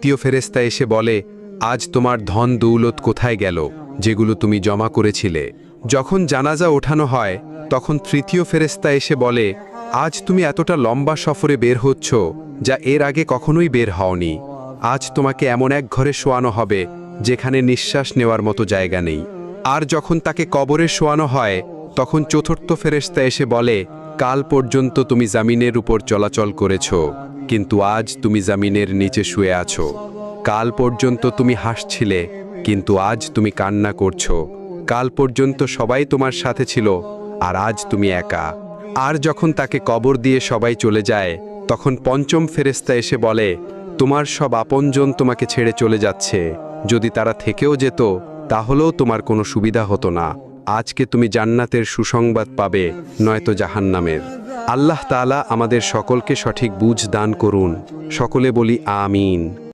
দ্বিতীয় ফেরেশতা এসে বলে, আজ তোমার ধন দৌলত কোথায় গেল, যেগুলো তুমি জমা করেছিলে। যখন জানাজা ওঠানো হয় তখন তৃতীয় ফেরেশতা এসে বলে, আজ তুমি এতটা লম্বা সফরে বের হচ্ছ যা এর আগে কখনোই বের হওনি। আজ তোমাকে এমন এক ঘরে শোয়ানো হবে যেখানে নিঃশ্বাস নেওয়ার মতো জায়গা নেই। আর যখন তাকে কবরে শোয়ানো হয় তখন চতুর্থ ফেরেশতা এসে বলে, কাল পর্যন্ত তুমি জামিনের উপর চলাচল করেছ, কিন্তু আজ তুমি জামিনের নিচে শুয়ে আছো। কাল পর্যন্ত তুমি হাসছিলে, কিন্তু আজ তুমি কান্না করছো। কাল পর্যন্ত সবাই তোমার সাথে ছিল, আর আজ তুমি একা। আর যখন তাকে কবর দিয়ে সবাই চলে যায় তখন পঞ্চম ফেরেশতা এসে বলে, তোমার সব আপনজন তোমাকে ছেড়ে চলে যাচ্ছে। যদি তারা থেকেও যেত তাহলেও তোমার কোনো সুবিধা হতো না। আজকে তুমি জান্নাতের সুসংবাদ পাবে, নয়তো জাহান্নামের। আল্লাহ তাআলা আমাদের সকলকে সঠিক বুঝ দান করুন। সকলে বলি আমিন।